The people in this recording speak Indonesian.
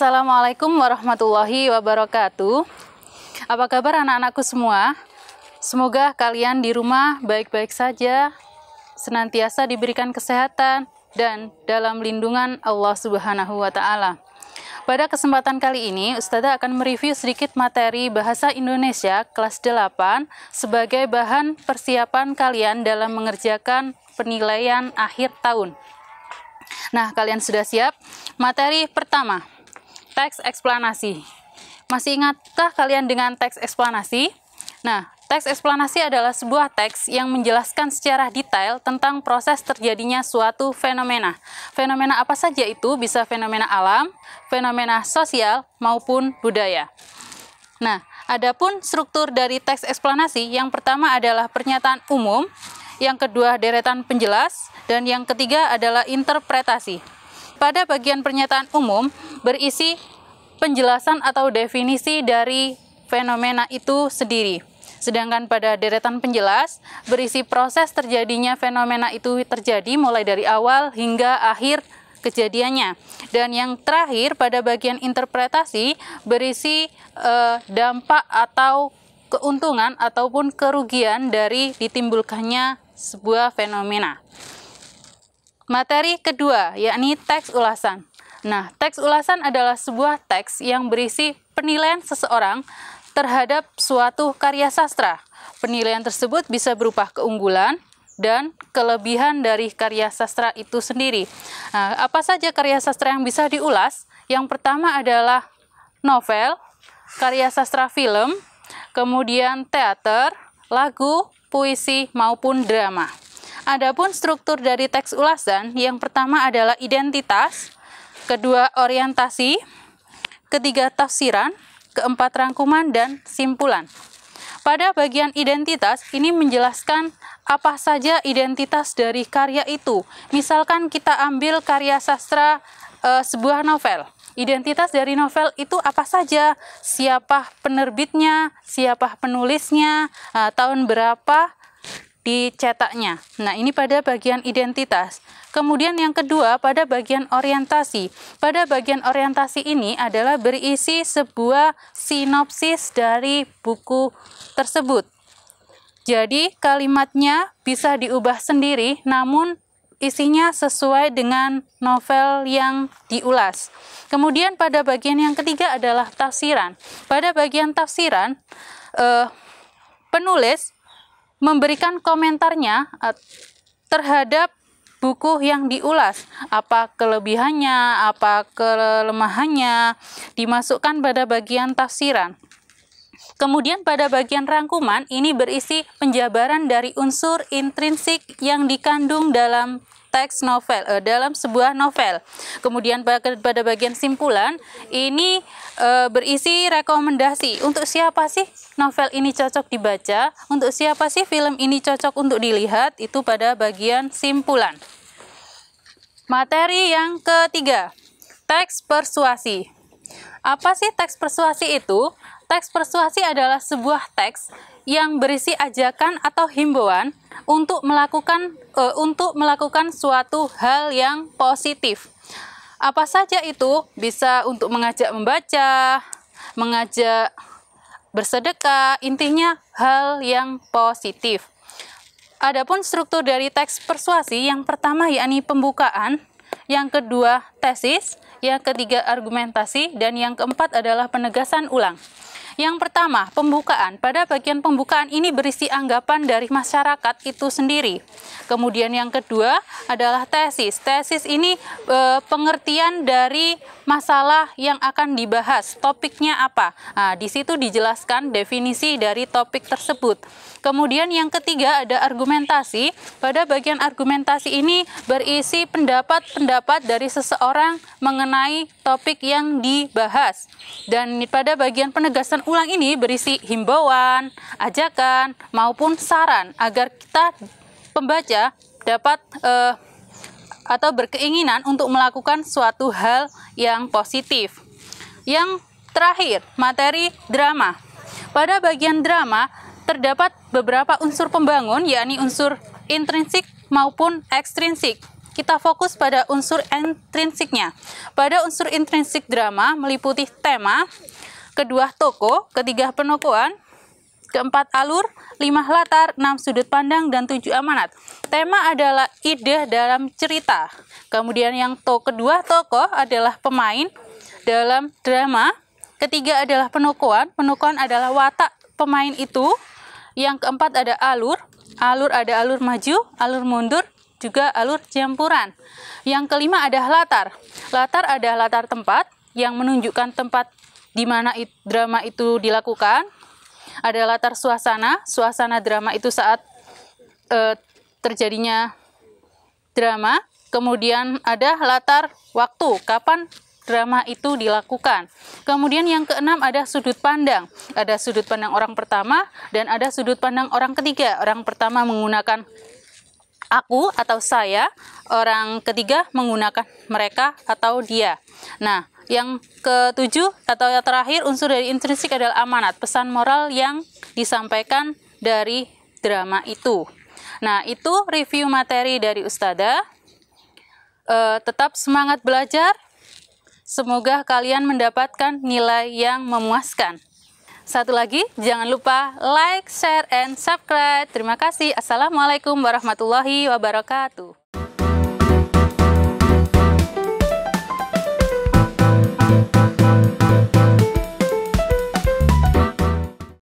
Assalamualaikum warahmatullahi wabarakatuh. Apa kabar anak-anakku semua? Semoga kalian di rumah baik-baik saja, senantiasa diberikan kesehatan, dan dalam lindungan Allah Subhanahu wa Ta'ala. Pada kesempatan kali ini, Ustazah akan mereview sedikit materi Bahasa Indonesia kelas 8 sebagai bahan persiapan kalian dalam mengerjakan penilaian akhir tahun. Nah, kalian sudah siap? Materi pertama, teks eksplanasi. Masih ingatkah kalian dengan teks eksplanasi? Nah, teks eksplanasi adalah sebuah teks yang menjelaskan secara detail tentang proses terjadinya suatu fenomena. Fenomena apa saja itu? Bisa fenomena alam, fenomena sosial, maupun budaya. Nah, adapun struktur dari teks eksplanasi, yang pertama adalah pernyataan umum, yang kedua deretan penjelas, dan yang ketiga adalah interpretasi. Pada bagian pernyataan umum berisi penjelasan atau definisi dari fenomena itu sendiri. Sedangkan pada deretan penjelas berisi proses terjadinya fenomena itu terjadi mulai dari awal hingga akhir kejadiannya. Dan yang terakhir pada bagian interpretasi berisi dampak atau keuntungan ataupun kerugian dari ditimbulkannya sebuah fenomena. Materi kedua, yakni teks ulasan. Nah, teks ulasan adalah sebuah teks yang berisi penilaian seseorang terhadap suatu karya sastra. Penilaian tersebut bisa berupa keunggulan dan kelebihan dari karya sastra itu sendiri. Nah, apa saja karya sastra yang bisa diulas? Yang pertama adalah novel, karya sastra film, kemudian teater, lagu, puisi, maupun drama. Adapun struktur dari teks ulasan, yang pertama adalah identitas, kedua orientasi, ketiga tafsiran, keempat rangkuman, dan simpulan. Pada bagian identitas, ini menjelaskan apa saja identitas dari karya itu. Misalkan kita ambil karya sastra sebuah novel. Identitas dari novel itu apa saja? Siapa penerbitnya, siapa penulisnya, tahun berapa dicetaknya. Nah, ini pada bagian identitas. Kemudian yang kedua pada bagian orientasi. Pada bagian orientasi ini adalah berisi sebuah sinopsis dari buku tersebut. Jadi kalimatnya bisa diubah sendiri, namun isinya sesuai dengan novel yang diulas. Kemudian pada bagian yang ketiga adalah tafsiran. Pada bagian tafsiran, penulis memberikan komentarnya terhadap buku yang diulas. Apa kelebihannya, apa kelemahannya, dimasukkan pada bagian tafsiran. Kemudian pada bagian rangkuman, ini berisi penjabaran dari unsur intrinsik yang dikandung dalam teks novel, dalam sebuah novel. Kemudian pada bagian simpulan, ini berisi rekomendasi. Untuk siapa sih novel ini cocok dibaca? Untuk siapa sih film ini cocok untuk dilihat? Itu pada bagian simpulan. Materi yang ketiga, teks persuasi. Apa sih teks persuasi itu? Teks persuasi adalah sebuah teks yang berisi ajakan atau himbauan untuk melakukan suatu hal yang positif. Apa saja itu? Bisa untuk mengajak membaca, mengajak bersedekah, intinya hal yang positif. Adapun struktur dari teks persuasi, yang pertama yakni pembukaan, yang kedua tesis, yang ketiga argumentasi, dan yang keempat adalah penegasan ulang. Yang pertama, pembukaan. Pada bagian pembukaan ini berisi anggapan dari masyarakat itu sendiri. Kemudian yang kedua adalah tesis. Tesis ini pengertian dari masalah yang akan dibahas. Topiknya apa? Nah, di situ dijelaskan definisi dari topik tersebut. Kemudian yang ketiga ada argumentasi. Pada bagian argumentasi ini berisi pendapat-pendapat dari seseorang mengenai topik yang dibahas. Dan pada bagian penegasan ulang ini berisi himbauan, ajakan, maupun saran agar kita pembaca dapat atau berkeinginan untuk melakukan suatu hal yang positif. Yang terakhir, materi drama. Pada bagian drama terdapat beberapa unsur pembangun, yakni unsur intrinsik maupun ekstrinsik. kita fokus pada unsur intrinsiknya. Pada unsur intrinsik drama meliputi tema, kedua tokoh, ketiga penokohan, keempat alur, 5 latar, 6 sudut pandang, dan 7 amanat. Tema adalah ide dalam cerita. Kemudian yang kedua tokoh adalah pemain dalam drama. Ketiga adalah penokohan. Penokohan adalah watak pemain itu. Yang keempat ada alur. Alur ada alur maju, alur mundur, juga alur campuran. Yang kelima ada latar. Latar ada latar tempat yang menunjukkan tempat di mana drama itu dilakukan. Ada latar suasana. Suasana drama itu saat terjadinya drama. Kemudian ada latar waktu, kapan drama itu dilakukan. Kemudian yang keenam ada sudut pandang. Ada sudut pandang orang pertama dan ada sudut pandang orang ketiga. Orang pertama menggunakan aku atau saya, orang ketiga menggunakan mereka atau dia. Nah, yang ketujuh atau yang terakhir unsur dari intrinsik adalah amanat, pesan moral yang disampaikan dari drama itu. Nah, itu review materi dari Ustadzah. Tetap semangat belajar. Semoga kalian mendapatkan nilai yang memuaskan. Satu lagi, jangan lupa like, share, and subscribe. Terima kasih. Assalamualaikum warahmatullahi wabarakatuh.